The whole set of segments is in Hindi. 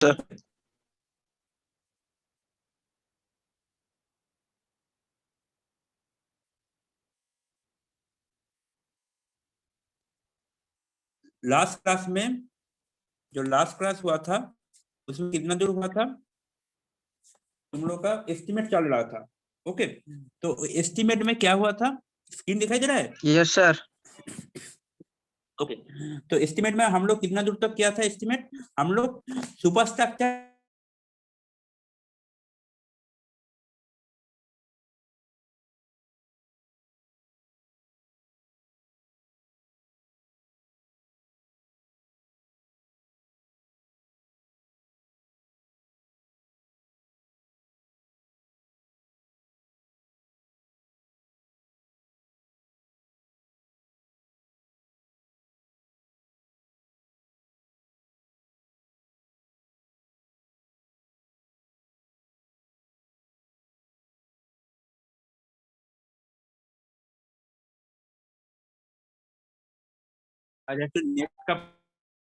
सर लास्ट क्लास में जो लास्ट क्लास हुआ था उसमें कितना दूर हुआ था, तुम लोग का एस्टिमेट चल रहा था। ओके, तो एस्टिमेट में क्या हुआ था, स्क्रीन दिखाई दे रहा है? Yes sir. ओके, तो एस्टिमेट में हम लोग कितना दूर तक किया था एस्टिमेट, हम लोग सुपर स्ट्रक्चर जैसे नेट का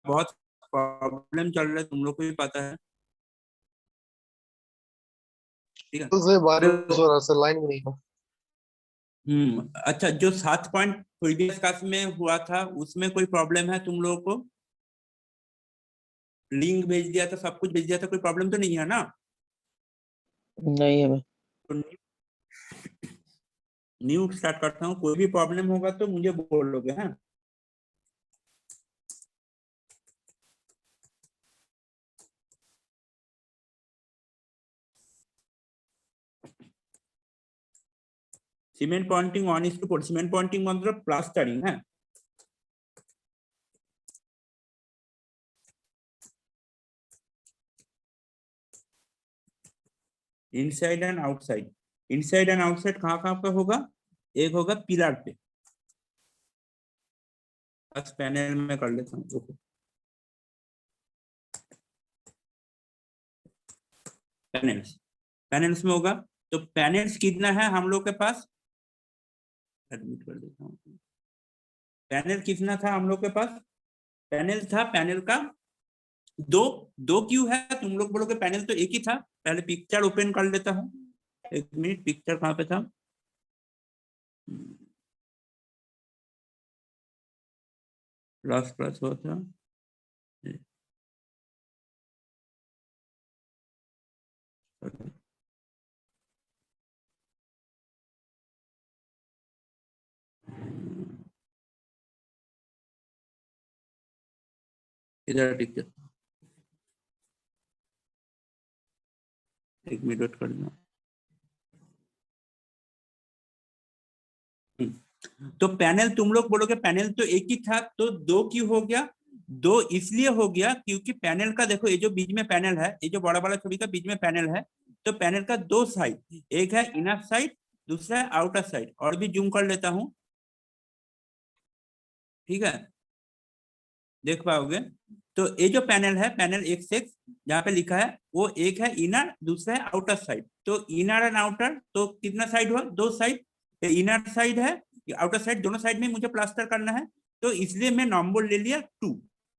बहुत प्रॉब्लम चल रहा है, तुम लोग को भी पता है, ठीक है? से बारिश तो हो रहा है, लाइन भी नहीं है। अच्छा, जो 7 पॉइंट प्रीवियस क्लास में हुआ था उसमें कोई प्रॉब्लम है तुम लोगों को? लिंक भेज दिया था, सब कुछ भेज दिया था, कोई प्रॉब्लम तो नहीं है ना? नहीं है। तो न्यू स्टार्ट करता हूँ, कोई भी प्रॉब्लम होगा तो मुझे बोलोगे, हाँ? सीमेंट पॉइंटिंग 1:4, सीमेंट पॉइंटिंग मतलब प्लास्टरिंग है। Inside and outside, inside and outside कहाँ कहाँ पे होगा? एक होगा पिलर पे, बस पैनल में कर लेता हूँ। देखो पैनल्स, पैनल्स में होगा, तो पैनल्स कितना है हम लोग के पास, एडमिट कर देता हूँ। पैनल कितना था हम लोग के पास? पैनल था, पैनल का दो दो क्यों है, तुम लोग बोलोगे पैनल तो एक ही था। पहले पिक्चर ओपन कर लेता हूँ, एक मिनट, पिक्चर कहाँ पे था? लास्ट क्लास हुआ था, इधर पिक्चर, एक मिनट वेट करना। तो पैनल तुम लोग बोलोगे पैनल तो एक ही था, तो दो क्यों हो गया? दो इसलिए हो गया क्योंकि पैनल का देखो, ये जो बीच में पैनल है, ये जो बड़ा बड़ा छवि का बीच में पैनल है, तो पैनल का दो साइड, एक है इनर साइड, दूसरा है आउटर साइड। और भी जूम कर लेता हूं, ठीक है, देख पाओगे। तो ये जो पैनल है, पैनल एक से जहाँ पे लिखा है, वो एक है इनर, दूसरा है आउटर साइड। तो इनर एंड आउटर, तो कितना साइड हुआ? दो साइड। इनर साइड है, आउटर साइड, दोनों साइड में मुझे प्लास्टर करना है, तो इसलिए मैं नंबर ले लिया 2।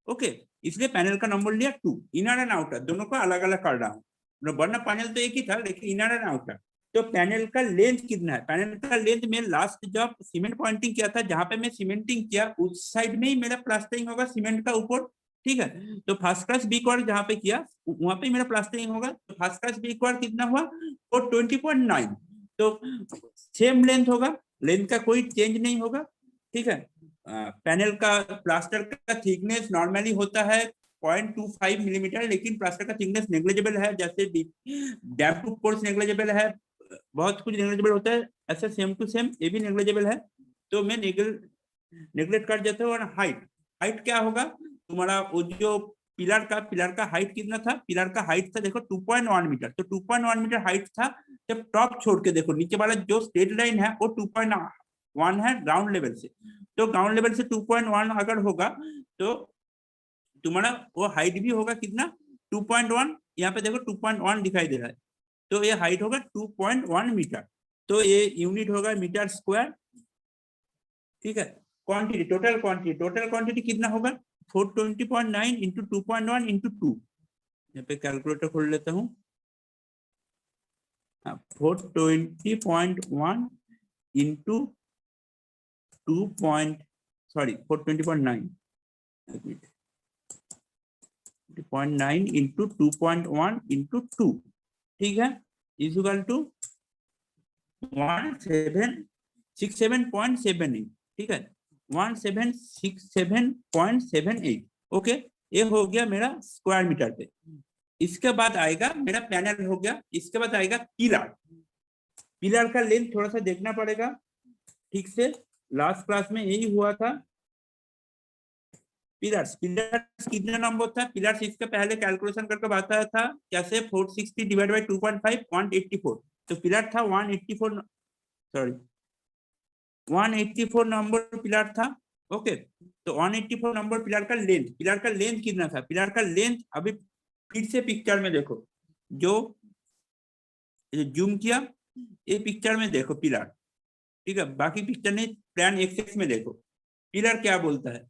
ओके, इसलिए पैनल का नंबर लिया 2। इनर एंड आउटर दोनों को अलग अलग कर रहा हूँ, वरना पैनल तो एक ही था, लेकिन इनर एंड आउटर। तो पैनल का लेंथ कितना है? पैनल का लेंथ में लास्ट जब सीमेंट पॉइंटिंग किया था, जहां पे मैं सीमेंटिंग किया उस साइड में ही मेरा प्लास्टरिंग होगा सीमेंट का ऊपर, ठीक है? तो फर्स्ट क्लास बी क्वार जहां पे किया वहां पे मेरा प्लास्टरिंग होगा, तो फर्स्ट क्लास बी क्वार कितना हुआ? 420.9। तो सेम लेंथ होगा, लेंथ का कोई चेंज नहीं होगा, ठीक है? पैनल का प्लास्टर का थिकनेस नॉर्मली होता है 0.25 मिलीमीटर, लेकिन प्लास्टर का थिकनेस नेग्लिजिबल है, जैसे डैम्प प्रूफ कोर्स नेग्लिजिबल है, बहुत कुछ नेग्लिजिबल होता है, ऐसे सेम टू सेम ये भी नेग्लिजिबल है। तो मैं नेग्लेक्ट कर देता हूँ। और हाइट, हाइट क्या होगा तुम्हारा? वो जो पिलर का हाइट कितना था? पिलर का हाइट था देखो 2.1 मीटर, तो 2.1 मीटर हाइट था। जब टॉप छोड़ के देखो, नीचे वाला जो स्ट्रेट लाइन है वो 2.1 है ग्राउंड लेवल से, तो ग्राउंड लेवल से 2.1 अगर होगा तो तुम्हारा वो हाइट भी होगा कितना? 2.1। यहाँ पे देखो 2.1 दिखाई दे रहा है, तो ये हाइट होगा 2.1 मीटर, तो ये यूनिट होगा मीटर स्क्वायर, ठीक है? क्वांटिटी, टोटल क्वांटिटी कितना होगा? 420.9 इंटू 2.1 इंटू 2, यहाँ पे कैलकुलेटर खोल लेता हूँ। 420.1 इंटू 420.9 0.9 इंटू 2.1 इंटू 2, ठीक है, इक्वल टू 1767.78, ठीक है, 1767.78। ओके, ये हो गया मेरा स्क्वायर मीटर पे। इसके बाद आएगा मेरा पैनल हो गया, इसके बाद आएगा पिलर। पिलर का लेंथ थोड़ा सा देखना पड़ेगा ठीक से, लास्ट क्लास में यही हुआ था। पिलर्स कितना नंबर था? पिलर्स इसके पहले कैलकुलेशन करके बताया था कैसे, 460 डिवाइड बाय 2.5 184। तो पिलर था 184, सॉरी 184 नंबर पिलर था। ओके, तो 184 नंबर पिलर का लेंथ कितना था? पिलर का लेंथ अभी फिर से पिक्चर में देखो, जो जूम किया, ये पिक्चर में देखो पिलर, ठीक है, बाकी पिक्चर नहीं, प्लान एक्सेस में देखो पिलर क्या बोलता है।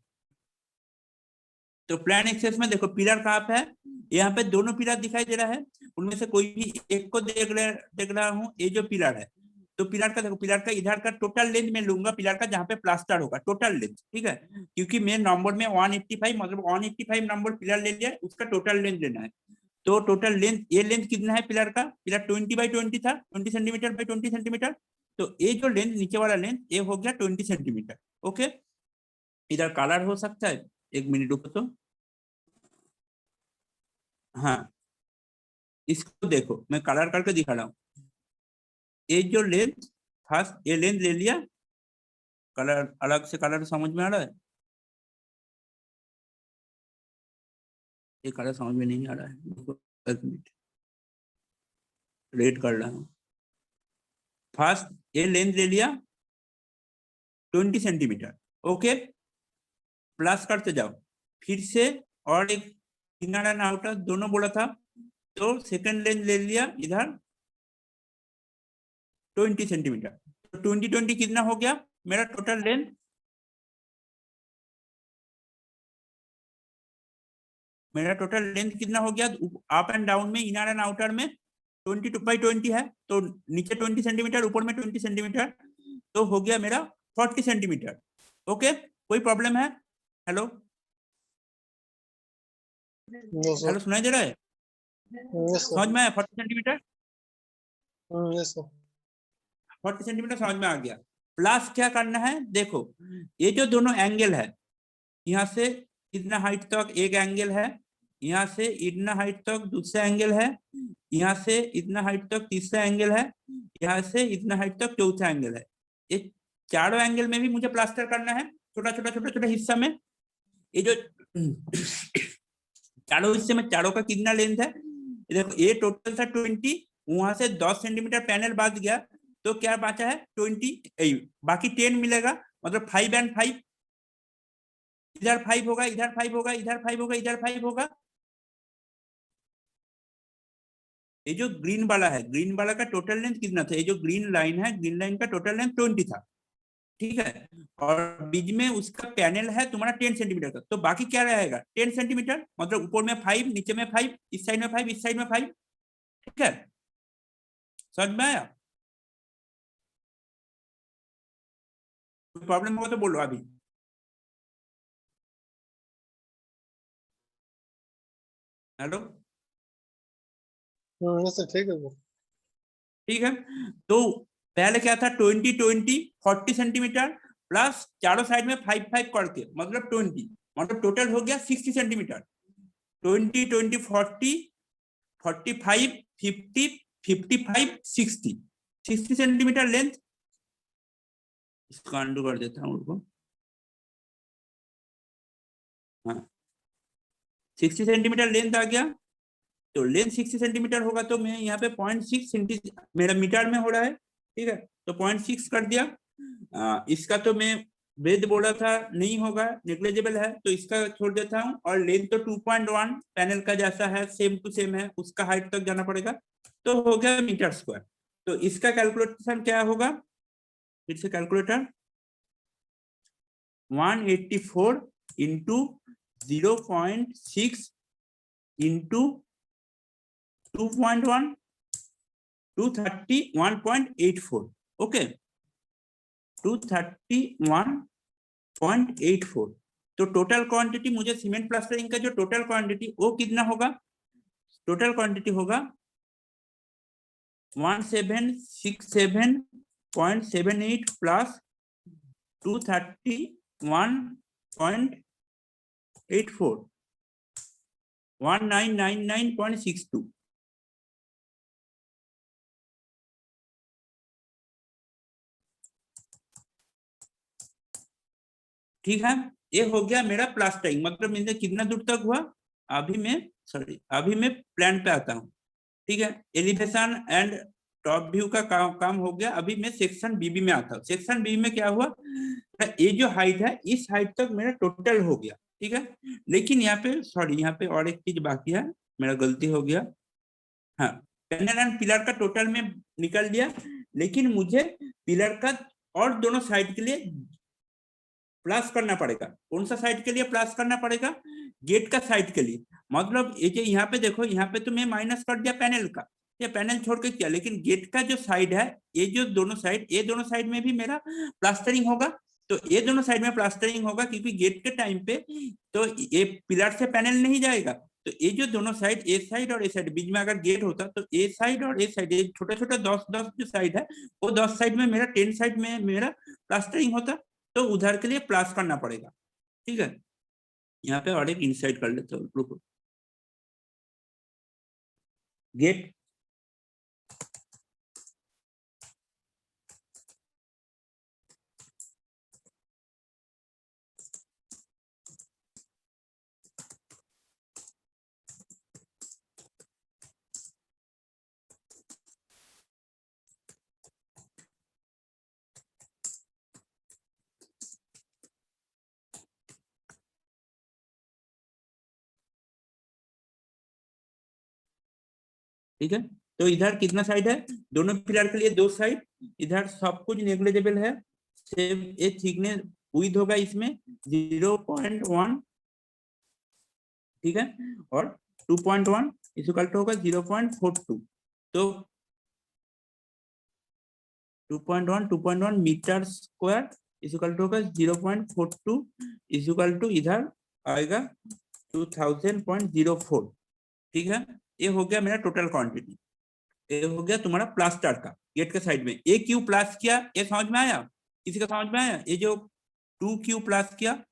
तो प्लान एक्सेस में देखो पिलर कहाँ पे है, यहाँ पे दोनों पिलर दिखाई दे रहा है, उनमें से कोई भी एक को देख रहा हूँ। ये जो पिलर है, तो पिलर का देखो, पिलर का इधर का टोटल लेंथ में लूंगा, पिलर का जहाँ पे प्लास्टर होगा टोटल लेंथ, ठीक है, क्योंकि मेन नंबर में 185, मतलब 185 नंबर पिलर ले लिया, उसका टोटल लेंथ लेना है। तो टोटल लेंथ, ये लेंथ कितना है पिलर का? पिलर 20 बाई 20 था, 20 सेंटीमीटर बाई 20 सेंटीमीटर। तो ये जो लेंथ नीचे वाला लेंथ, ये हो गया 20 सेंटीमीटर। ओके, इधर कलर हो सकता है, एक मिनट रुको तो। हाँ, इसको देखो, मैं कलर करके दिखा रहा हूँ। ये जो लेंथ, फर्स्ट ये लेंथ ले लिया, कलर अलग से, कलर समझ में आ रहा है? ये कलर समझ में नहीं आ रहा है, एक मिनट, रेड कर रहा हूँ। फर्स्ट ये लेंथ ले लिया 20 सेंटीमीटर। ओके, प्लस करते जाओ फिर से, और एक इनर एंड आउटर दोनों बोला था, तो सेकंड लेंथ ले लिया इधर 20 सेंटीमीटर। तो 20 कितना हो गया मेरा टोटल लेंथ? मेरा टोटल लेंथ कितना हो गया अप एंड डाउन में, इनर एंड आउटर में? 22 बाई 20 है, तो नीचे 20 सेंटीमीटर, ऊपर में 20 सेंटीमीटर, तो हो गया मेरा 40 सेंटीमीटर। ओके, कोई प्रॉब्लम है? हेलो हेलो, सुनाई दे रहा है? समझ में आया 40 सेंटीमीटर? 40 सेंटीमीटर समझ में आ गया। प्लस क्या करना है, देखो ये जो दोनों एंगल है, यहाँ से इतना हाइट तक एक एंगल है, यहाँ से इतना हाइट तक दूसरा एंगल है, यहाँ से इतना हाइट तक तीसरा एंगल है, यहाँ से इतना हाइट तक चौथा एंगल है। ये चारों एंगल में भी मुझे प्लास्टर करना है, छोटा छोटा छोटा छोटा हिस्सा में। ये जो चारों हिस्से में, चारों का कितना लेंथ है देखो, ये टोटल था 20, वहां से 10 सेंटीमीटर पैनल बच गया, तो क्या बचा है 20, बाकी 10 मिलेगा, मतलब 5 एंड 5, इधर 5 होगा, इधर 5 होगा, इधर 5 होगा, इधर 5 होगा। ये जो ग्रीन वाला है, ग्रीन वाला का टोटल लेंथ कितना था? ये जो ग्रीन लाइन है, ग्रीन लाइन का टोटल लेंथ 20 था, ठीक है, और बीच में उसका पैनल है तुम्हारा 10 सेंटीमीटर का, तो बाकी क्या रहेगा 10 सेंटीमीटर, मतलब ऊपर में 5, नीचे में 5, इस साइड में 5, इस साइड में 5, ठीक है, समझ में आया? कोई प्रॉब्लम होगा तो बोलो अभी। हेलो, ठीक है, ठीक है, तो पहले क्या था 20 20 40 सेंटीमीटर, प्लस चारों साइड में 5 5 करके, मतलब 20, मतलब टोटल हो गया 60 सेंटीमीटर। 20 20 40 45 50 55 60 60 centimetre length. इसको अंडू कर देता हूँ उनको। हाँ, 60 सेंटीमीटर लेंथ आ गया, तो लेंथ 60 सेंटीमीटर होगा, तो मैं यहाँ पे 0.6 सेंटीमीटर मेरा मीटर में हो रहा है, ठीक है, तो 0.6 कर दिया। इसका तो मैं वेद बोला था नहीं होगा, नेग्लिजिबल है, तो इसका छोड़ देता हूँ, और लेंथ तो 2.1 पैनल का जैसा है, सेम टू सेम है, उसका हाइट तक जाना पड़ेगा, तो हो गया मीटर स्क्वायर। तो इसका कैलकुलेशन क्या होगा, फिर से कैलकुलेटर, 184 इंटू 0.6 इंटू 2.1 231.84 ओके 231.84 तो टोटल क्वांटिटी मुझे सीमेंट प्लास्टरिंग का जो टोटल क्वांटिटी वो कितना होगा टोटल क्वांटिटी होगा 1767.78 प्लस 231.84 1999.62 ठीक है ये हो गया मेरा प्लास्टरिंग मतलब मेरे कितना दूर तक हुआ अभी मैं प्लान पे आता हूँ ठीक है एलिवेशन एंड टॉप व्यू का काम हो गया अभी मैं सेक्शन बीबी में आता हूँ सेक्शन बीबी में क्या हुआ ये जो हाइट है इस हाइट तक मेरा टोटल हो गया ठीक है लेकिन यहाँ पे सॉरी यहाँ पे और एक चीज बाकी है मेरा गलती हो गया हाँ पैनल एंड पिलर का टोटल में निकल लिया लेकिन मुझे पिलर का और दोनों साइड के लिए प्लस करना पड़ेगा कौन सा साइड के लिए प्लस करना पड़ेगा गेट का साइड के लिए मतलब ये यहाँ पे देखो यहाँ पे तो मैं माइनस कर दिया पैनल का ये पैनल छोड़ के किया लेकिन गेट का जो साइड है ये दोनों साइड में भी मेरा प्लास्टरिंग होगा तो ये दोनों साइड में प्लास्टरिंग होगा क्योंकि गेट के टाइम पे तो ये पिलर से पैनल नहीं जाएगा तो ये जो दोनों साइड ए साइड और ए साइड बीच में अगर गेट होता तो ए साइड और ए साइड छोटे छोटे 10 जो साइड है वो 10 साइड में मेरा 10 साइड में मेरा प्लास्टरिंग होता तो उधर के लिए प्लस करना पड़ेगा ठीक है यहाँ पे और एक इंसाइट कर लेते हो रुको गेट ठीक है तो इधर कितना साइड है दोनों पिलर के लिए 2 साइड इधर सब कुछ नेग्लिजिबल है सेम ये थिकनेस विड्थ होगा इसमें 0.1 ठीक है और 2.1 इस इक्वल टू होगा 0.42 तो 2.1 मीटर स्क्वायर इस इक्वल टू होगा 0.42 इस इक्वल टू इधर आएगा 2000.04 ठीक है ये हो गया मेरा टोटल क्वांटिटी ये हो गया तुम्हारा प्लास्टर का गेट के साइड में ए क्यू प्लस किया ये समझ में आया किसी का समझ में आया ये जो 2Q प्लस किया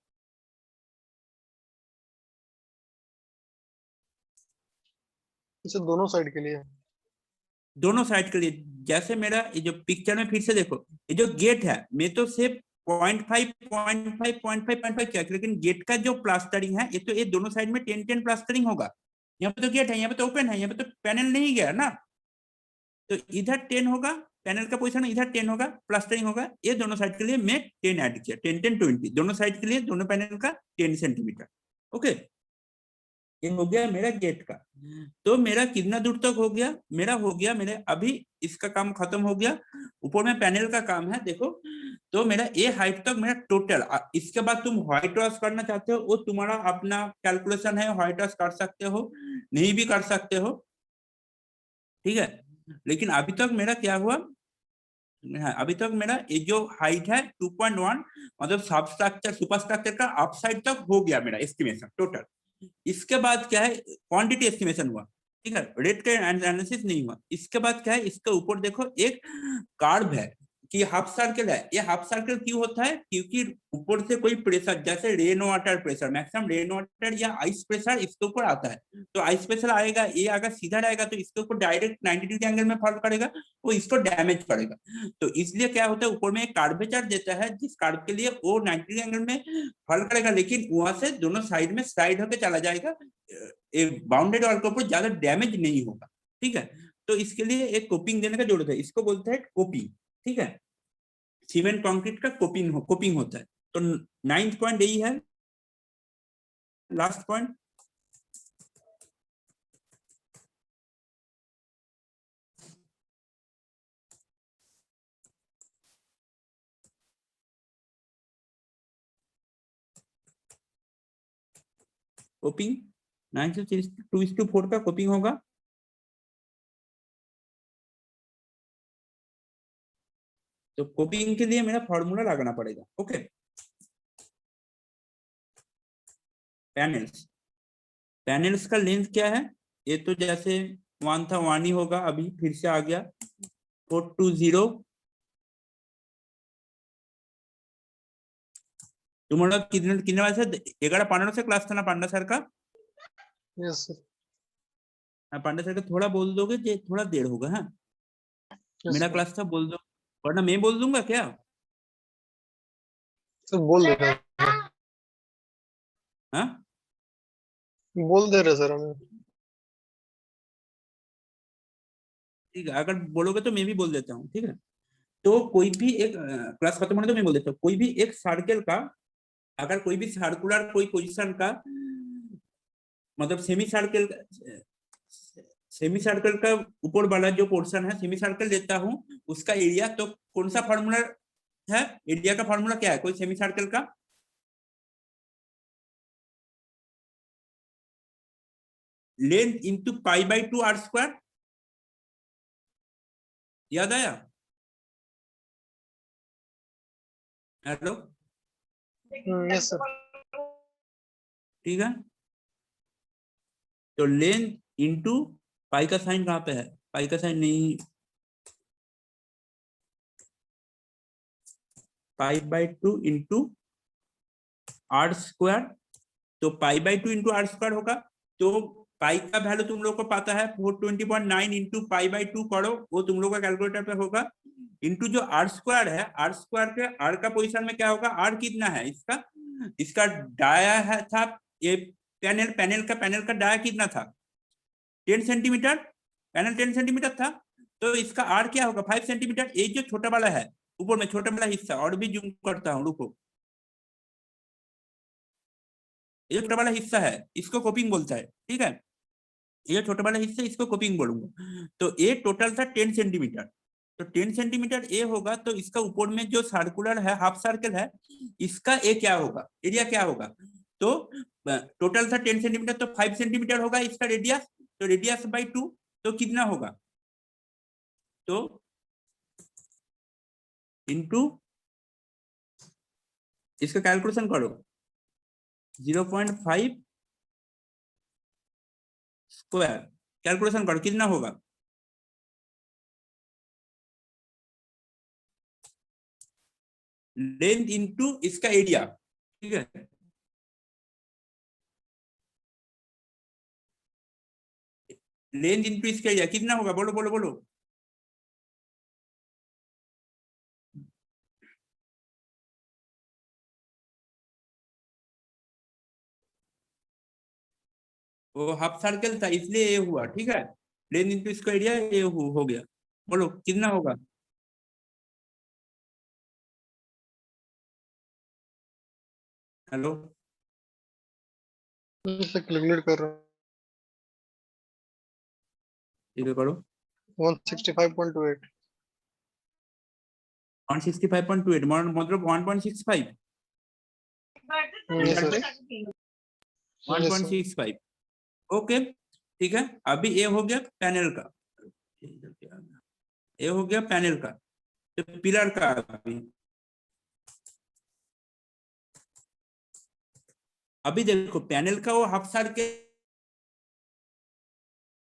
इसे दोनों साइड के लिए दोनों साइड के लिए जैसे मेरा ये जो पिक्चर में फिर से देखो ये जो गेट है मैं तो सिर्फ 0.5 किया लेकिन गेट का जो प्लास्टरिंग है ये तो ये दोनों साइड में 10 प्लास्टरिंग होगा यहाँ पे तो गेट है यहाँ पे तो ओपन है यहाँ पे तो पैनल नहीं गया ना तो इधर 10 होगा पैनल का पोजीशन इधर 10 होगा प्लास्टरिंग होगा ये दोनों साइड के लिए मैं 10 ऐड किया 10 दोनों साइड के लिए दोनों पैनल का 10 सेंटीमीटर ओके ये हो गया मेरा गेट का तो मेरा कितना दूर तक हो गया मेरे अभी इसका काम खत्म हो गया ऊपर में पैनल का काम है देखो तो मेरा ये हाइट तक मेरा टोटल इसके बाद तुम व्हाइट वॉश करना चाहते हो वो तुम्हारा अपना कैलकुलेशन है व्हाइट वॉश कर सकते हो नहीं भी कर सकते हो ठीक है लेकिन अभी तक मेरा क्या हुआ अभी तक मेरा ये जो हाइट है 2.1 मतलब सब स्ट्रक्चर सुपर स्ट्रक्चर का अप साइड तक हो गया मेरा एस्टिमेशन टोटल इसके बाद क्या है क्वांटिटी एस्टिमेशन हुआ ठीक है रेट का एनालिसिस नहीं हुआ इसके बाद क्या है इसके ऊपर देखो एक कार्व है कि हाफ सर्कल है ये हाफ सर्कल क्यों होता है क्योंकि ऊपर से कोई प्रेशर जैसे rain water pressure maximum rain water या आइस प्रेशर इसके ऊपर आता है तो आइस प्रेशर आएगा ये अगर सीधा रहेगा तो इसके ऊपर डायरेक्ट 90 डिग्री एंगल में फॉल करेगा वो इसको डैमेज करेगा तो इसलिए क्या होता है ऊपर में एक कार्वेचर देता है जिस कार्व के लिए वो 90 डिग्री एंगल में फॉल करेगा लेकिन वहां से दोनों साइड में स्लाइड होकर चला जाएगा बाउंडेड वॉल के ऊपर ज्यादा डैमेज नहीं होगा ठीक है तो इसके लिए एक कोपिंग देने का जरूरत है इसको बोलते हैं कोपिंग ठीक है सीमेंट कंक्रीट का कोपिंग होता है तो 9th पॉइंट यही है लास्ट पॉइंट कोपिंग 9:2:4 का कोपिंग होगा तो कॉपिंग के लिए मेरा फॉर्मूला लगाना पड़ेगा। ओके, पैनल्स, पैनल्स का लेंथ क्या है? ये तो जैसे 1 था 1 ही होगा, अभी फिर से आ गया 420। तुम्हारा कितने कितने बजे से? 11:15 से क्लास था ना पांडा सर का? Yes sir. पांडा सर का थोड़ा बोल दोगे कि थोड़ा देर होगा? हाँ, यस मेरा सर। क्लास था, बोल दो, वरना मैं बोल दूंगा क्या? सर बोल दे रहे हैं। हाँ, बोल दे रहे सर हमें। ठीक है, अगर बोलोगे तो मैं भी बोल देता हूँ, ठीक है। तो कोई भी एक क्लास खत्म होने तो मैं बोल देता हूँ, कोई भी एक सर्कल का, अगर कोई भी सर्कुलर कोई पोजीशन का, मतलब सेमी सर्कल का ऊपर वाला जो पोर्शन है, सेमी सर्कल लेता हूँ, उसका एरिया, तो कौन सा फॉर्मूला है? एरिया का फॉर्मूला क्या है कोई सेमी सर्कल का? लेंथ इंटू पाई/2 आर स्क्वायर। याद आया? Hello, yes sir. ठीक है। तो लेंथ इंटू पाई का साइन कहाँ पे है? पाई का साइन नहीं, पाई/2 इंटू आर स्क्वायर। तो पाई/2 इंटू आर स्क्वायर होगा। तो पाई का वैल्यू तुम लोग को पता है 420.9 इंटू पाई/2 करो, वो तुम लोग का कैलकुलेटर पे होगा, इंटू जो आर स्क्वायर है, आर स्क्वायर के आर का पोजीशन में क्या होगा? आर कितना है इसका? इसका डाया है था ये, पैनल का डाया कितना था? 10 सेंटीमीटर। पैनल 10 सेंटीमीटर था, तो इसका आर क्या होगा? 5 सेंटीमीटर। ये जो छोटा वाला है ऊपर में, छोटा वाला हिस्सा, और भी जूम करता हूँ, रुको। ये छोटा वाला हिस्सा है, इसको कॉपिंग बोलता है, ठीक है। ये छोटा वाला हिस्सा, इसको कॉपिंग बोलूंगा। तो ये टोटल था 10 सेंटीमीटर। तो 10 सेंटीमीटर ए होगा, तो इसका ऊपर में जो सर्कुलर है, हाफ सर्कल है, इसका ए क्या होगा? एरिया क्या होगा? तो टोटल था 10 सेंटीमीटर, तो 5 सेंटीमीटर होगा इसका रेडियस। तो रेडियस बाई 2, तो कितना होगा? तो इंटू, इसका कैलकुलेशन करो, 0.5 स्क्वायर, कैलकुलेशन करो कितना होगा? लेंथ इंटू इसका एरिया, ठीक है। लेंथ इंटू इसका एरिया कितना होगा? बोलो बोलो बोलो। वो हाफ सर्कल था इसलिए ये हुआ, ठीक है। लेंथ इंटू इसका एरिया, ये हो गया। बोलो कितना होगा? हेलो, इसे कैलकुलेट कर रहा ठीक है, करो। हूँ। 165.28। 165.28 मतलब 1.65 यस इंटर सर। पे यस सर। 1.65। ओके, ठीक है। अभी ये हो गया पैनल का, ये हो गया पैनल का। तो पिलर का, अभी अभी देखो, पैनल का वो हाफ सर्कल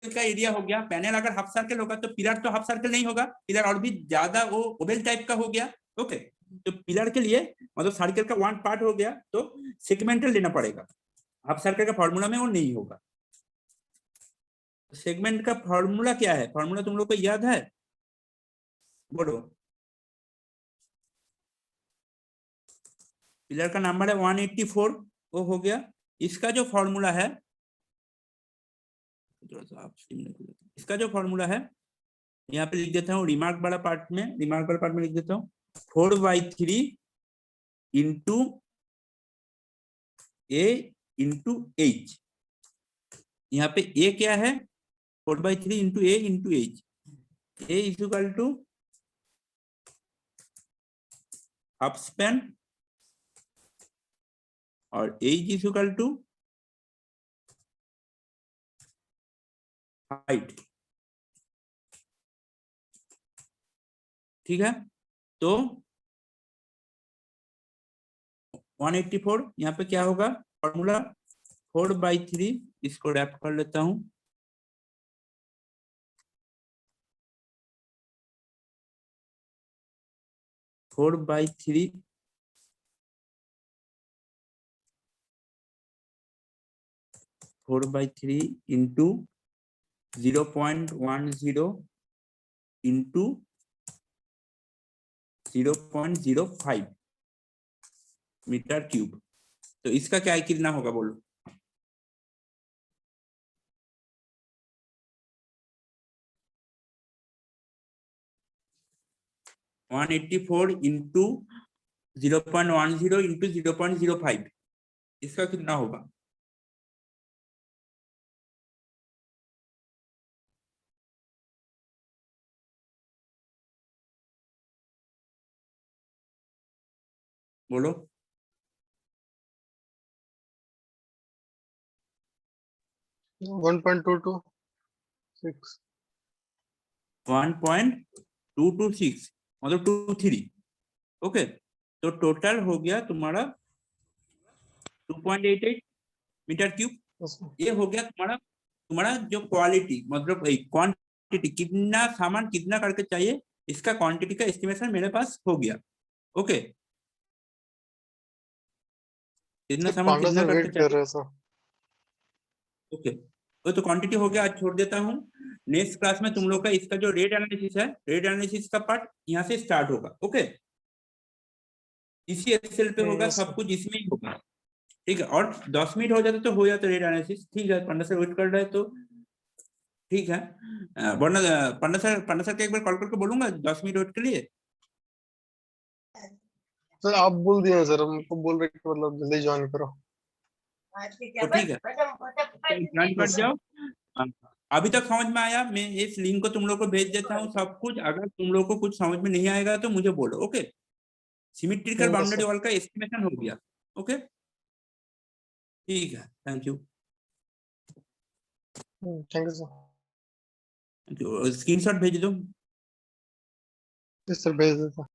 का एरिया हो गया। पैनल अगर हाफ सर्कल होगा तो पिलर तो हाफ सर्कल नहीं होगा, पिलर और भी ज्यादा वो ओवल टाइप का हो गया। ओके, तो पिलर के लिए मतलब सर्कल का 1 पार्ट हो गया, तो सेगमेंटल लेना पड़ेगा। हाफ सर्कल का फॉर्मूला में वो नहीं होगा। सेगमेंट का फॉर्मूला क्या है? फॉर्मूला तुम लोग को याद है? बोलो। पिलर का नंबर है 184, वो हो गया। इसका जो फॉर्मूला है, थोड़ा सा आप इसका जो फॉर्मूला है, यहाँ पे लिख देता हूँ, रिमार्क वाला पार्ट में, रिमार्क वाला पार्ट में लिख देता हूँ, 4/3 इंटू ए इंटू एच। यहाँ पे ए क्या है? 4/3 into a into h. A is equal to half span, और h is equal to height, ठीक है। तो 184 यहाँ पे क्या होगा फॉर्मूला 4/3, इसको रैप कर लेता हूँ। Four by three into 0.10 into 0.05 metre cube. तो इसका क्या कितना होगा बोलो? वन 184 इंटू 0.10 इंटू 0.05, इसका कितना होगा? बोलो। 1.226 1.226 मतलब 23। ओके, तो टोटल हो गया तुम्हारा 2.88 मीटर क्यूब। yes, sir. ये हो गया तुम्हारा जो क्वालिटी मतलब क्वांटिटी, कितना सामान कितना करके चाहिए, इसका क्वांटिटी का एस्टिमेशन मेरे पास हो गया। ओके, कितना सर सामान पांडा कितना सर करके वेट कर चाहिए। रहे हैं सर। ओके, तो क्वांटिटी हो गया, आज छोड़ देता हूँ। नेक्स्ट क्लास में तुम लोग का इसका जो रेट एनालिसिस है, रेट एनालिसिस का पार्ट यहाँ से स्टार्ट होगा। ओके, इसी एक्सेल पे होगा, yes, सब sir. कुछ इसमें ही होगा। ठीक है, और 10 मिनट हो जाते तो हो जाता रेट एनालिसिस। ठीक है, पंडा सर वेट कर रहे हैं तो ठीक है, वरना पंडा सर के एक बार कॉल करके बोलूंगा 10 मिनट वेट के लिए। सर आप बोल दिए सर, हमको बोल रहे कि मतलब जल्दी ज्वाइन करो। तो ठीक है, ज्वाइन कर Yes, sir. जाओ। हाँ, अभी तक समझ में आया? मैं इस लिंक को तुम लोग को भेज देता हूँ सब कुछ। अगर तुम लोग को कुछ समझ में नहीं आएगा तो मुझे बोलो। Okay, symmetrical Yes, boundary sir. Wall का एस्टिमेशन हो गया। ओके, ठीक है, thank you. Thank you, sir. Screenshot भेज दो। Yes, sir, भेज देता।